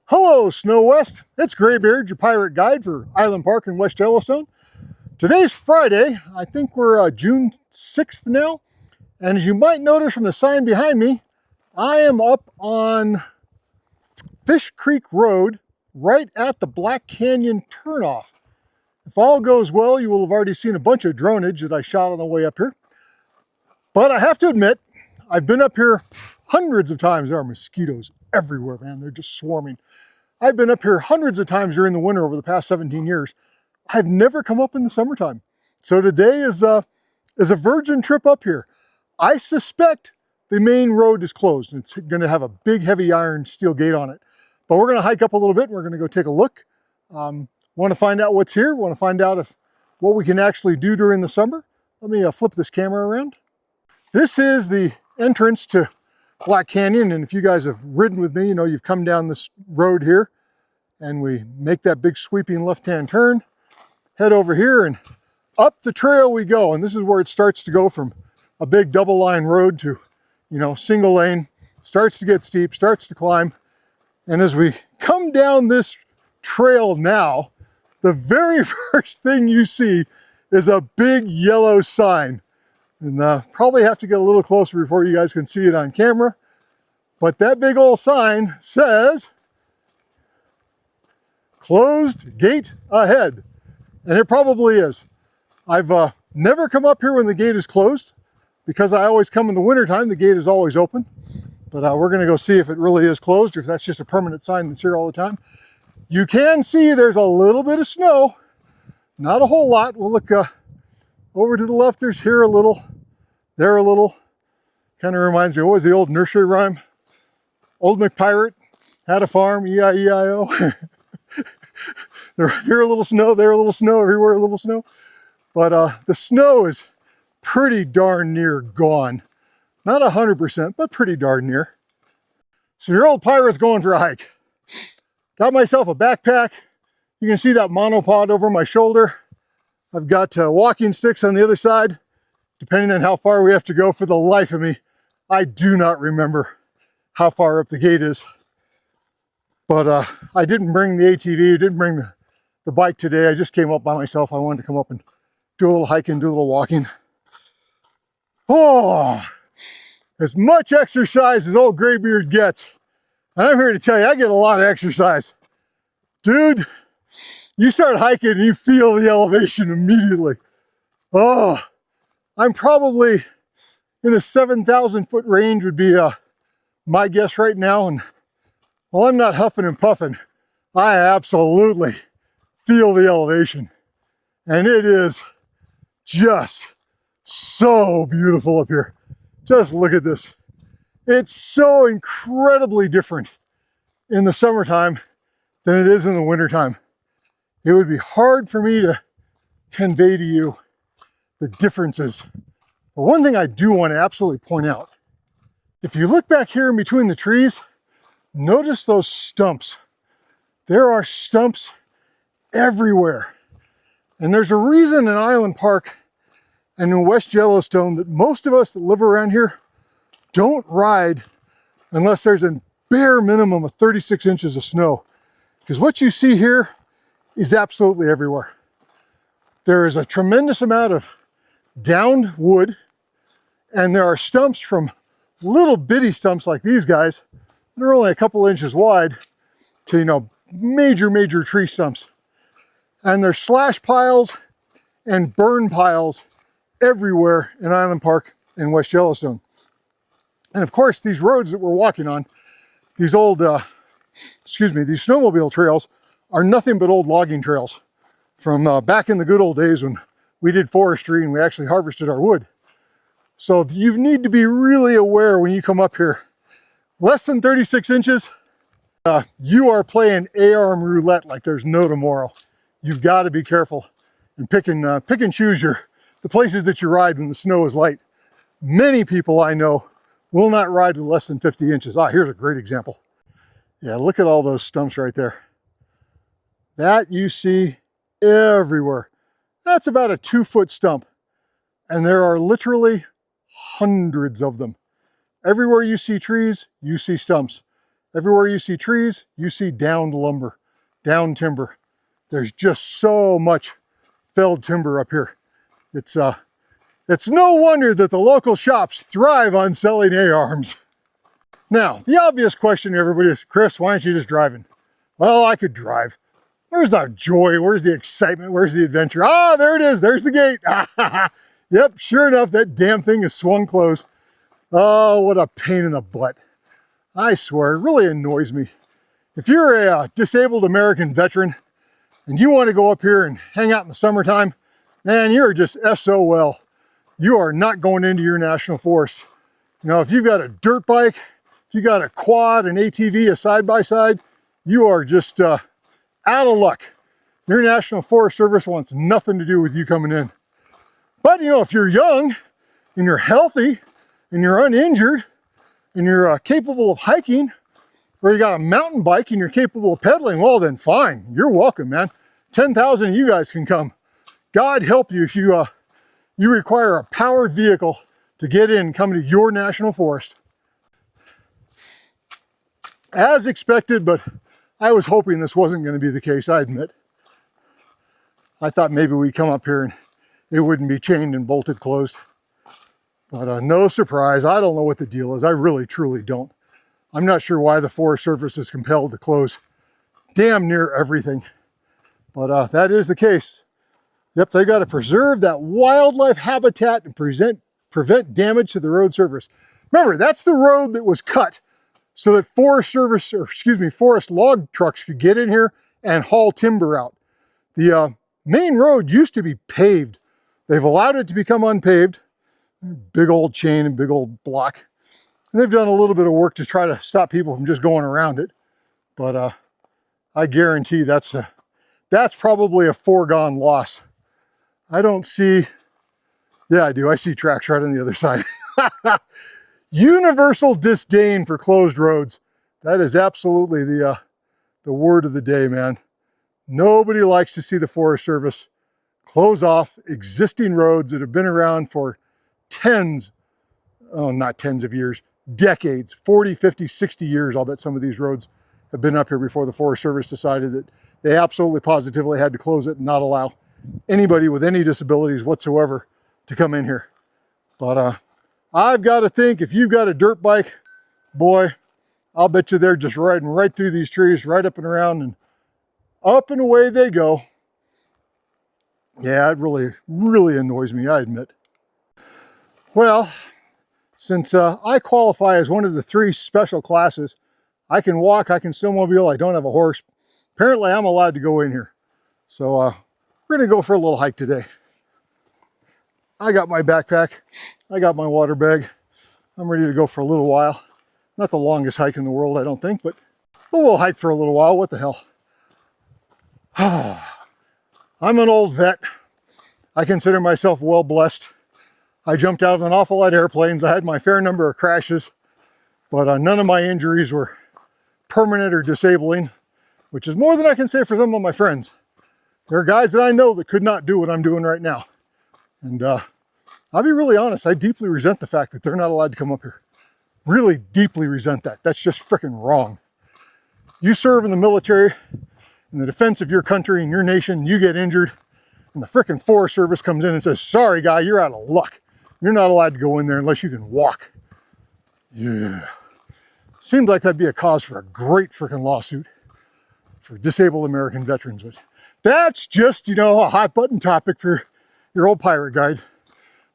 Hello, Snow West. It's Graybeard, your pirate guide for Island Park in West Yellowstone. Today's Friday. I think we're June 6th now. And as you might notice from the sign behind me, I am up on Fish Creek Road, right at the Black Canyon turnoff. If all goes well, you will have already seen a bunch of dronage that I shot on the way up here. But I have to admit, I've been up here hundreds of times. There are mosquitoes everywhere, man. They're just swarming. I've been up here hundreds of times during the winter over the past 17 years. I've never come up in the summertime. So today is a virgin trip up here. I suspect the main road is closed. It's going to have a big, heavy iron steel gate on it. But we're going to hike up a little bit and we're going to go take a look. Want to find out what's here. Want to find out what we can actually do during the summer. Let me flip this camera around. This is the entrance to Black Canyon, and if you guys have ridden with me, you know you've come down this road here and we make that big sweeping left-hand turn, head over here and up the trail we go. And this is where it starts to go from a big double line road to, you know, single lane, starts to get steep, starts to climb. And as we come down this trail now, the very first thing you see is a big yellow sign. And probably have to get a little closer before you guys can see it on camera. But that big old sign says, "Closed gate ahead." And it probably is. I've never come up here when the gate is closed, because I always come in the wintertime, the gate is always open. But we're gonna go see if it really is closed or if that's just a permanent sign that's here all the time. You can see there's a little bit of snow, not a whole lot. We'll look over to the left, there's here a little, there a little. Kind of reminds me, what was the old nursery rhyme? Old McPirate had a farm, E-I-E-I-O. Here a little snow, there a little snow, everywhere a little snow. But the snow is pretty darn near gone. Not 100%, but pretty darn near. So your old pirate's going for a hike. Got myself a backpack. You can see that monopod over my shoulder. I've got walking sticks on the other side, depending on how far we have to go. For the life of me, I do not remember how far up the gate is. But I didn't bring the ATV, I didn't bring the bike today. I just came up by myself. I wanted to come up and do a little hiking, do a little walking. Oh, as much exercise as old Graybeard gets. And I'm here to tell you, I get a lot of exercise. Dude, you start hiking and you feel the elevation immediately. Oh, I'm probably in a 7,000 foot range would be my guess right now. And while I'm not huffing and puffing, I absolutely feel the elevation. And it is just so beautiful up here. Just look at this. It's so incredibly different in the summertime than it is in the wintertime. It would be hard for me to convey to you the differences. But one thing I do want to absolutely point out, if you look back here in between the trees, notice those stumps. There are stumps everywhere. And there's a reason in Island Park and in West Yellowstone that most of us that live around here don't ride unless there's a bare minimum of 36 inches of snow. Because what you see here is absolutely everywhere. There is a tremendous amount of downed wood, and there are stumps from little bitty stumps like these guys that are only a couple inches wide to, you know, major tree stumps. And there's slash piles and burn piles everywhere in Island Park in West Yellowstone. And of course, these roads that we're walking on, these old, these snowmobile trails, are nothing but old logging trails from back in the good old days when we did forestry and we actually harvested our wood. So you need to be really aware when you come up here. Less than 36 inches, you are playing A-arm roulette like there's no tomorrow. You've got to be careful and pick and choose the places that you ride when the snow is light. Many people I know will not ride with less than 50 inches. Ah, here's a great example. Yeah, look at all those stumps right there. That you see everywhere. That's about a 2-foot stump. And there are literally hundreds of them. Everywhere you see trees, you see stumps. Everywhere you see trees, you see downed lumber, downed timber. There's just so much felled timber up here. It's no wonder that the local shops thrive on selling A-arms. Now, the obvious question to everybody is, Chris, why aren't you just driving? Well, I could drive. Where's the joy? Where's the excitement? Where's the adventure? Ah, there it is. There's the gate. Yep, sure enough, that damn thing is swung closed. Oh, what a pain in the butt. I swear, it really annoys me. If you're a disabled American veteran and you want to go up here and hang out in the summertime, man, you're just SOL. You are not going into your national forest. You know, if you've got a dirt bike, if you got a quad, an ATV, a side-by-side, you are just out of luck. Your National Forest Service wants nothing to do with you coming in. But, you know, if you're young and you're healthy and you're uninjured and you're capable of hiking, or you got a mountain bike and you're capable of pedaling, well, then fine. You're welcome, man. 10,000 of you guys can come. God help you if you require a powered vehicle to get in and come to your national forest. As expected, but I was hoping this wasn't going to be the case, I admit. I thought maybe we'd come up here and it wouldn't be chained and bolted closed. But no surprise, I don't know what the deal is. I really, truly don't. I'm not sure why the Forest Service is compelled to close damn near everything. But that is the case. Yep, they got to preserve that wildlife habitat and prevent damage to the road surface. Remember, that's the road that was cut so that forest log trucks could get in here and haul timber out. The main road used to be paved. They've allowed it to become unpaved. Big old chain and big old block. And they've done a little bit of work to try to stop people from just going around it. But I guarantee that's probably a foregone loss. I don't see, yeah, I do. I see tracks right on the other side. Universal disdain for closed roads. That is absolutely the word of the day, man. Nobody likes to see the Forest Service close off existing roads that have been around for not tens of years, decades, 40, 50, 60 years. I'll bet some of these roads have been up here before the Forest Service decided that they absolutely positively had to close it and not allow anybody with any disabilities whatsoever to come in here. But I've got to think, if you've got a dirt bike, boy, I'll bet you they're just riding right through these trees, right up and around, and up and away they go. Yeah, it really, really annoys me, I admit. Well, since I qualify as one of the 3 special classes, I can walk, I can snowmobile, I don't have a horse. Apparently, I'm allowed to go in here. So we're gonna go for a little hike today. I got my backpack, I got my water bag. I'm ready to go for a little while. Not the longest hike in the world, I don't think, but we'll hike for a little while, what the hell. I'm an old vet. I consider myself well blessed. I jumped out of an awful lot of airplanes. I had my fair number of crashes, but none of my injuries were permanent or disabling, which is more than I can say for some of my friends. There are guys that I know that could not do what I'm doing right now. And I'll be really honest, I deeply resent the fact that they're not allowed to come up here. Really deeply resent that. That's just freaking wrong. You serve in the military, in the defense of your country and your nation, you get injured, and the frickin' Forest Service comes in and says, sorry guy, you're out of luck. You're not allowed to go in there unless you can walk. Yeah. Seems like that'd be a cause for a great frickin' lawsuit for disabled American veterans, but that's just, you know, a hot button topic for your old pirate guide.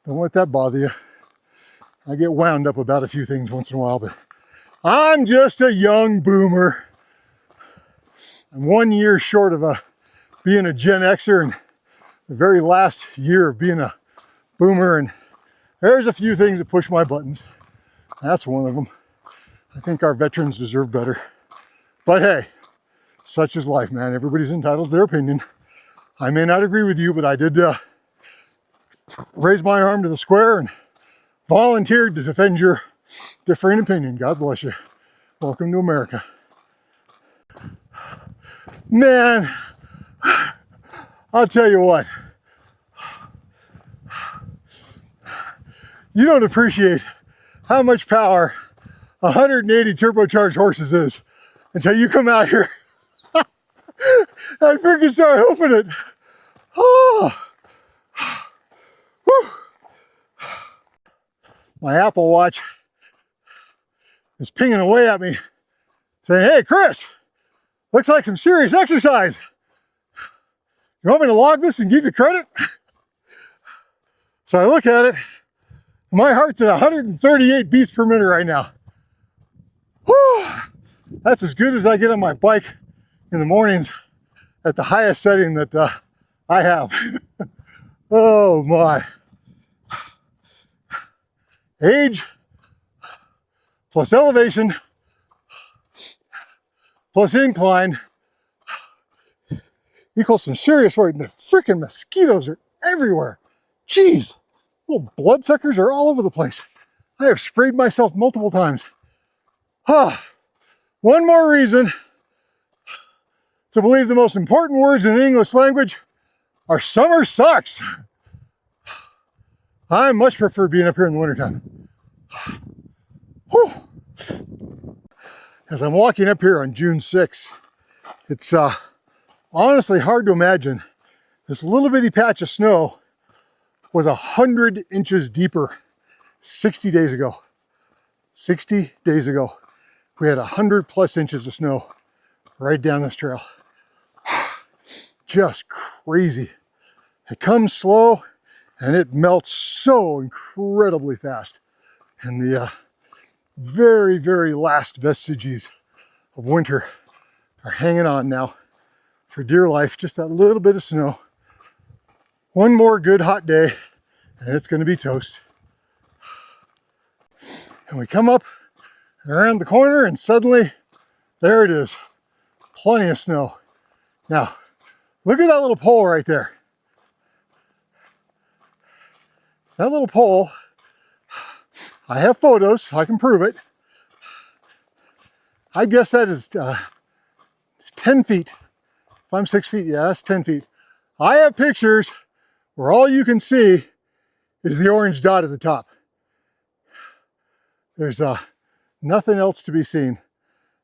Don't let that bother you. I get wound up about a few things once in a while, but I'm just a young boomer. I'm 1 year short of being a Gen Xer and the very last year of being a boomer, and there's a few things that push my buttons. That's one of them. I think our veterans deserve better. But hey, such is life, man. Everybody's entitled to their opinion. I may not agree with you, but I did raise my arm to the square and volunteered to defend your differing opinion. God bless you. Welcome to America. Man, I'll tell you what. You don't appreciate how much power 180 turbocharged horses is. until you come out here. I freaking start hoofing it. Oh. Whew. My Apple Watch is pinging away at me saying, hey, Chris, looks like some serious exercise. You want me to log this and give you credit? So I look at it. My heart's at 138 beats per minute right now. Whew. That's as good as I get on my bike in the mornings at the highest setting that I have. Oh my. Age plus elevation plus incline equals some serious work. The freaking mosquitoes are everywhere. Jeez, little bloodsuckers are all over the place. I have sprayed myself multiple times. One more reason to believe the most important words in the English language are summer sucks. I much prefer being up here in the wintertime. As I'm walking up here on June 6th, it's honestly hard to imagine this little bitty patch of snow was 100 inches deeper 60 days ago. 60 days ago, we had 100+ inches of snow right down this trail. Just crazy. It comes slow and it melts so incredibly fast. And the very, very last vestiges of winter are hanging on now for dear life. Just that little bit of snow. One more good hot day and it's going to be toast. And we come up around the corner and suddenly there it is. Plenty of snow. Now, look at that little pole right there. That little pole, I have photos, so I can prove it. I guess that is 10 feet. If I'm 6 feet, yeah, that's 10 feet. I have pictures where all you can see is the orange dot at the top. There's nothing else to be seen.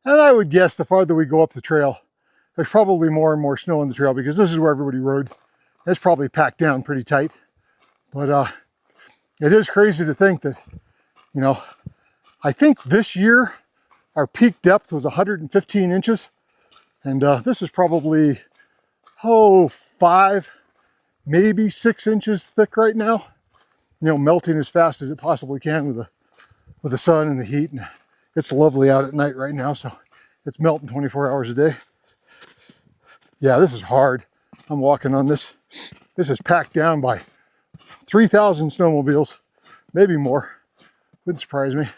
And I would guess the farther we go up the trail, there's probably more and more snow on the trail because this is where everybody rode. It's probably packed down pretty tight. But it is crazy to think that, you know, I think this year our peak depth was 115 inches. And this is probably, 5, maybe 6 inches thick right now. You know, melting as fast as it possibly can with the sun and the heat. And it's lovely out at night right now, so it's melting 24 hours a day. Yeah, this is hard. I'm walking on this. This is packed down by 3,000 snowmobiles, maybe more. Wouldn't surprise me.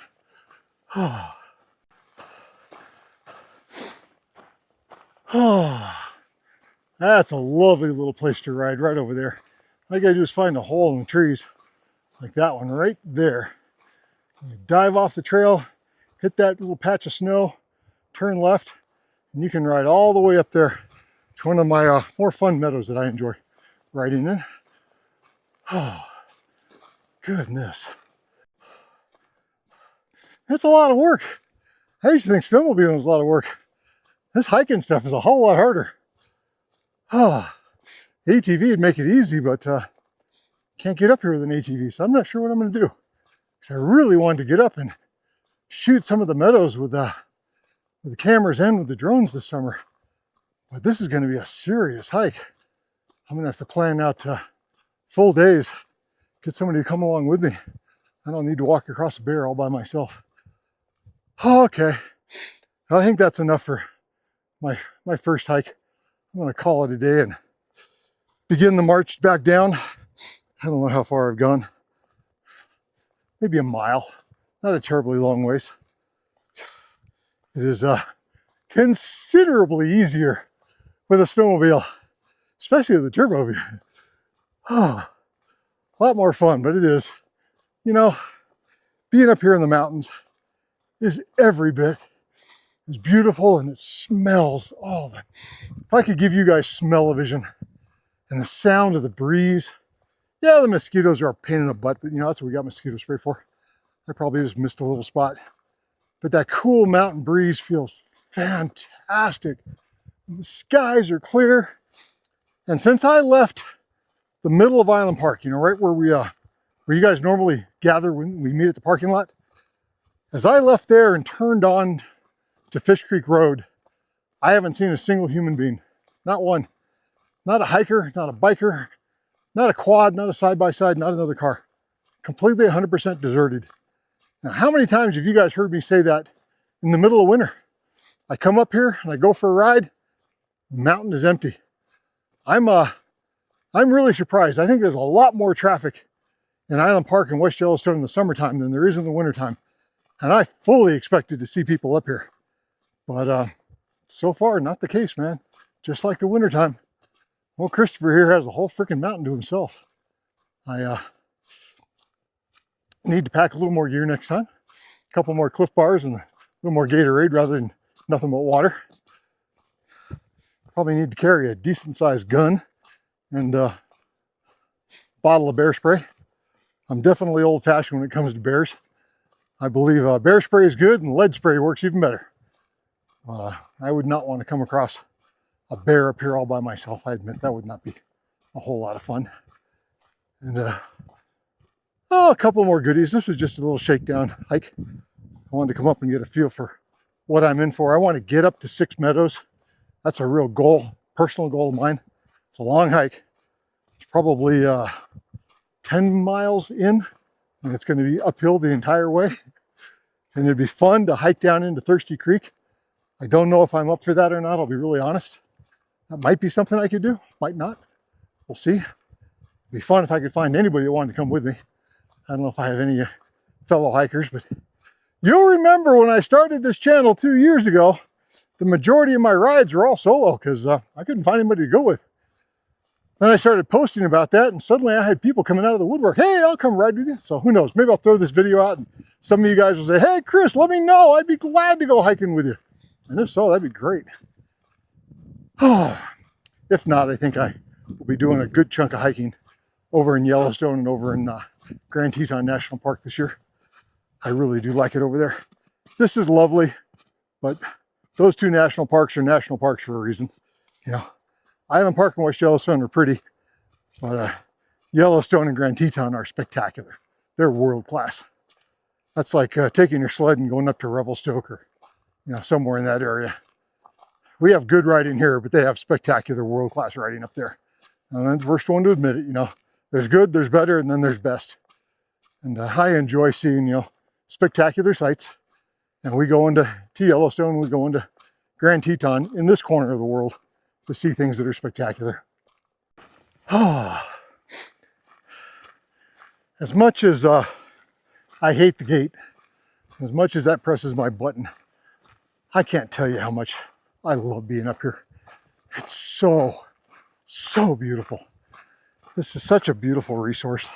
That's a lovely little place to ride right over there. All you gotta do is find a hole in the trees, like that one right there. You dive off the trail, hit that little patch of snow, turn left, and you can ride all the way up there to one of my more fun meadows that I enjoy riding in. Oh, goodness. It's a lot of work. I used to think snowmobiling was a lot of work. This hiking stuff is a whole lot harder. ATV would make it easy, but can't get up here with an ATV, so I'm not sure what I'm going to do. Because I really wanted to get up and shoot some of the meadows with the cameras and with the drones this summer. But this is going to be a serious hike. I'm going to have to plan out full days, get somebody to come along with me. I don't need to walk across a bear all by myself. Okay, I think that's enough for my first hike. I'm going to call it a day and begin the march back down. I don't know how far I've gone. Maybe a mile. Not a terribly long ways. It is considerably easier with a snowmobile, especially with the turbo. A lot more fun, but it is. You know, being up here in the mountains is every bit as beautiful, and it smells. If I could give you guys smell-o-vision and the sound of the breeze. Yeah, the mosquitoes are a pain in the butt, but you know, that's what we got mosquito spray for. I probably just missed a little spot. But that cool mountain breeze feels fantastic. The skies are clear. And since I left the middle of Island Park, you know, right where where you guys normally gather when we meet at the parking lot, as I left there and turned on to Fish Creek Road, I haven't seen a single human being. Not one. Not a hiker, not a biker, not a quad, not a side-by-side, not another car. Completely 100% deserted. Now, how many times have you guys heard me say that in the middle of winter? I come up here and I go for a ride, the mountain is empty. I'm really surprised. I think there's a lot more traffic in Island Park and West Yellowstone in the summertime than there is in the wintertime. And I fully expected to see people up here. But so far, not the case, man. Just like the wintertime. Well, Christopher here has a whole freaking mountain to himself. I need to pack a little more gear next time. A couple more Cliff Bars and a little more Gatorade rather than nothing but water. Probably need to carry a decent sized gun and a bottle of bear spray. I'm definitely old fashioned when it comes to bears. I believe bear spray is good and lead spray works even better. I would not want to come across a bear up here all by myself. I admit that would not be a whole lot of fun. And a couple more goodies. This was just a little shakedown hike. I wanted to come up and get a feel for what I'm in for. I want to get up to 6 Meadows. That's a real goal, personal goal of mine. It's a long hike. It's probably 10 miles in, and it's going to be uphill the entire way. And it'd be fun to hike down into Thirsty Creek. I don't know if I'm up for that or not, I'll be really honest. That might be something I could do, might not. We'll see. It'd be fun if I could find anybody that wanted to come with me. I don't know if I have any fellow hikers, but you'll remember when I started this channel 2 years ago, the majority of my rides were all solo because I couldn't find anybody to go with. Then I started posting about that, and suddenly I had people coming out of the woodwork. Hey, I'll come ride with you. So who knows? Maybe I'll throw this video out and some of you guys will say, hey, Chris, let me know. I'd be glad to go hiking with you. And if so, that'd be great. If not, I think I will be doing a good chunk of hiking over in Yellowstone and over in Grand Teton National Park this year. I really do like it over there. This is lovely, but those two national parks are national parks for a reason. You know, Island Park and West Yellowstone are pretty, but Yellowstone and Grand Teton are spectacular. They're world class. That's like taking your sled and going up to Revelstoke or, you know, somewhere in that area. We have good riding here, but they have spectacular world class riding up there. And I'm the first one to admit it, you know. There's good, there's better, and then there's best. And I enjoy seeing, you know, spectacular sights. And we go into Yellowstone, we go into Grand Teton in this corner of the world to see things that are spectacular. As much as I hate the gate, as much as that presses my button, I can't tell you how much I love being up here. It's so, so beautiful. This is such a beautiful resource.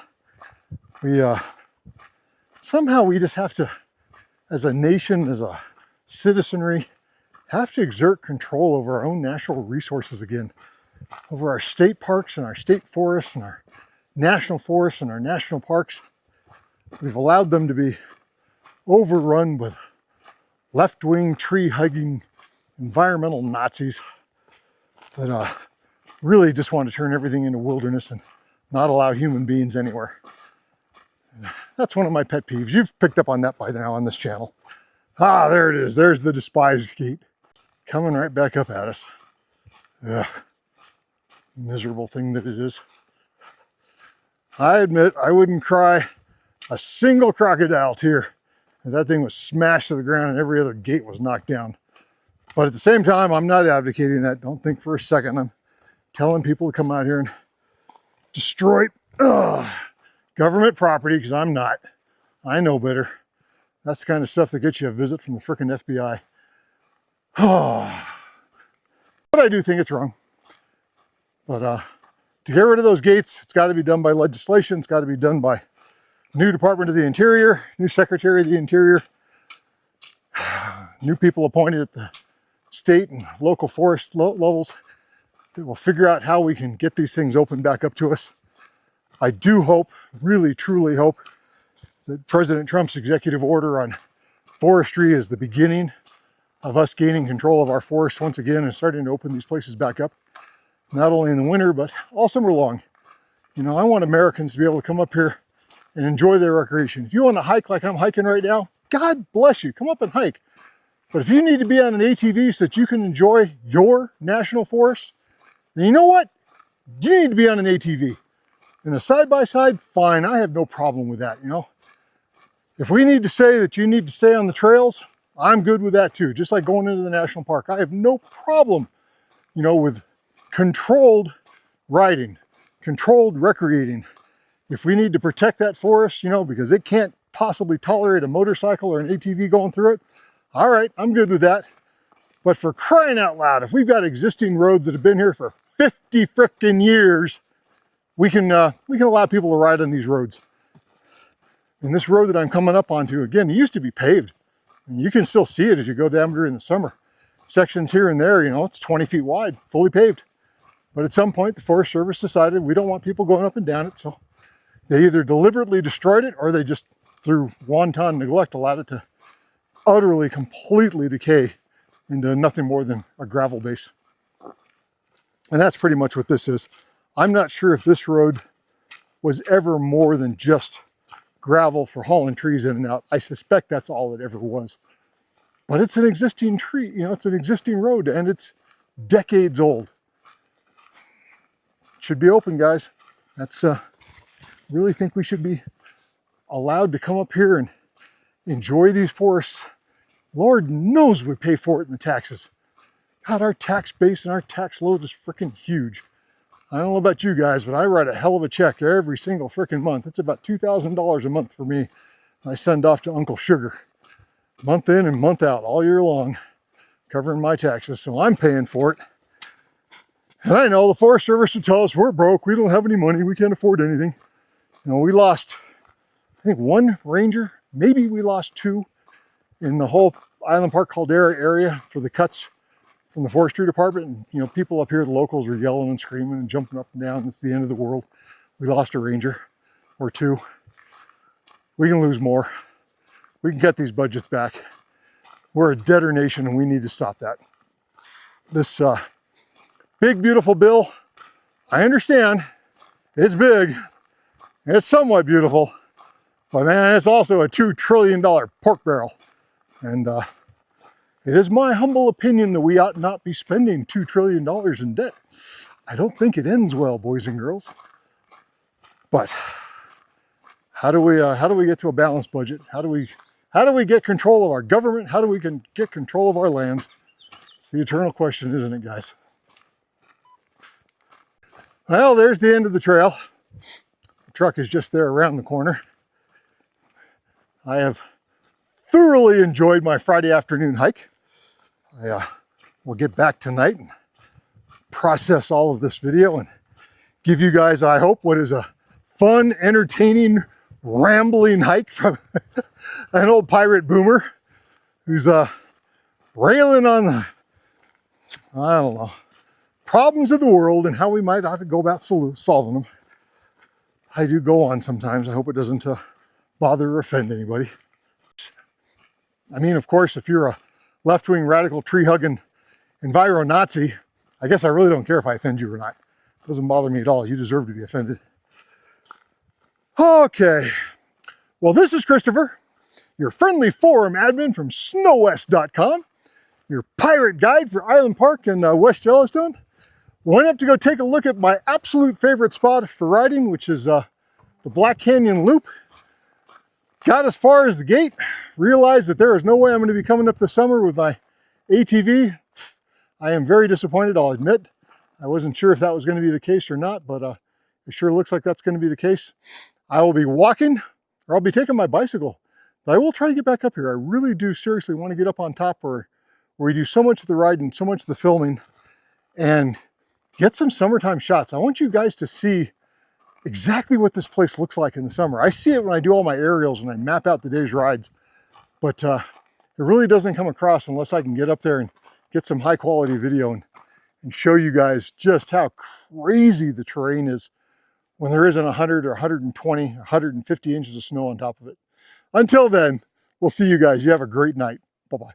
Somehow we just have to, as a nation, as a citizenry, have to exert control over our own natural resources again, over our state parks and our state forests and our national forests and our national parks. We've allowed them to be overrun with left-wing, tree-hugging, environmental Nazis that really just want to turn everything into wilderness and not allow human beings anywhere. And that's one of my pet peeves. You've picked up on that by now on this channel. Ah, there it is. There's the despised gate coming right back up at us. Ugh. Miserable thing that it is. I admit I wouldn't cry a single crocodile tear if that thing was smashed to the ground and every other gate was knocked down. But at the same time, I'm not advocating that. Don't think for a second I'm telling people to come out here and destroy government property, because I'm not. I know better. That's the kind of stuff that gets you a visit from the frickin' FBI. But I do think it's wrong. But to get rid of those gates, it's got to be done by legislation. It's got to be done by new Department of the Interior, new Secretary of the Interior, new people appointed at the state and local forest levels that will figure out how we can get these things open back up to us. I do hope, really truly hope, that President Trump's executive order on forestry is the beginning of us gaining control of our forest once again and starting to open these places back up, not only in the winter, but all summer long. You know, I want Americans to be able to come up here and enjoy their recreation. If you want to hike like I'm hiking right now, God bless you, come up and hike. But if you need to be on an ATV so that you can enjoy your national forest, then you know what? You need to be on an ATV. And a side-by-side, fine, I have no problem with that, you know. If we need to say that you need to stay on the trails, I'm good with that too. Just like going into the national park. I have no problem, you know, with controlled riding, controlled recreating. If we need to protect that forest, you know, because it can't possibly tolerate a motorcycle or an ATV going through it, all right, I'm good with that. But for crying out loud, if we've got existing roads that have been here for 50 frickin' years, we can allow people to ride on these roads. And this road that I'm coming up onto, again, it used to be paved. And you can still see it as you go down during the summer. Sections here and there, you know, it's 20 feet wide, fully paved. But at some point, the Forest Service decided we don't want people going up and down it, so they either deliberately destroyed it or they just, through wanton neglect, allowed it to utterly, completely decay into nothing more than a gravel base. And that's pretty much what this is. I'm not sure if this road was ever more than just gravel for hauling trees in and out. I suspect that's all it ever was. But it's an existing tree, you know, it's an existing road and it's decades old. It should be open, guys. That's, really think we should be allowed to come up here and enjoy these forests. Lord knows we pay for it in the taxes. God, our tax base and our tax load is freaking huge. I don't know about you guys, but I write a hell of a check every single freaking month. It's about $2,000 a month for me. I send off to Uncle Sugar, month in and month out, all year long, covering my taxes. So I'm paying for it. And I know the Forest Service would tell us we're broke, we don't have any money, we can't afford anything. You know, we lost, I think, one ranger, maybe we lost two in the whole Island Park Caldera area for the cuts from the forestry department. And, you know, people up here, the locals, were yelling and screaming and jumping up and down. It's the end of the world. We lost a ranger or two. We can lose more. We can get these budgets back. We're a debtor nation and we need to stop that. This big, beautiful bill, I understand, it's big, it's somewhat beautiful, but man, it's also a $2 trillion pork barrel. And it is my humble opinion that we ought not be spending $2 trillion in debt. I don't think it ends well, boys and girls. But how do we get to a balanced budget? How do we get control of our government? How do we get control of our lands? It's the eternal question, isn't it, guys? Well, there's the end of the trail. The truck is just there around the corner. I have thoroughly enjoyed my Friday afternoon hike. I will get back tonight and process all of this video and give you guys, I hope, what is a fun, entertaining, rambling hike from an old pirate boomer who's railing on the, I don't know, problems of the world and how we might have to go about solving them. I do go on sometimes. I hope it doesn't bother or offend anybody. I mean, of course, if you're a left-wing radical tree-hugging enviro-Nazi, I guess I really don't care if I offend you or not. It doesn't bother me at all. You deserve to be offended. Okay. Well, this is Christopher, your friendly forum admin from snowwest.com, your pirate guide for Island Park and West Yellowstone. Went up to go take a look at my absolute favorite spot for riding, which is the Black Canyon Loop. Got as far as the gate, realized that there is no way I'm going to be coming up this summer with my ATV. I am very disappointed, I'll admit. I wasn't sure if that was going to be the case or not, but it sure looks like that's going to be the case. I will be walking, or I'll be taking my bicycle. But I will try to get back up here. I really do seriously want to get up on top where we do so much of the riding, so much of the filming, and get some summertime shots. I want you guys to see exactly what this place looks like in the summer. I see it when I do all my aerials and I map out the day's rides, but it really doesn't come across unless I can get up there and get some high quality video and show you guys just how crazy the terrain is when there isn't 100 or 120, 150 inches of snow on top of it. Until then, we'll see you guys. You have a great night. Bye-bye.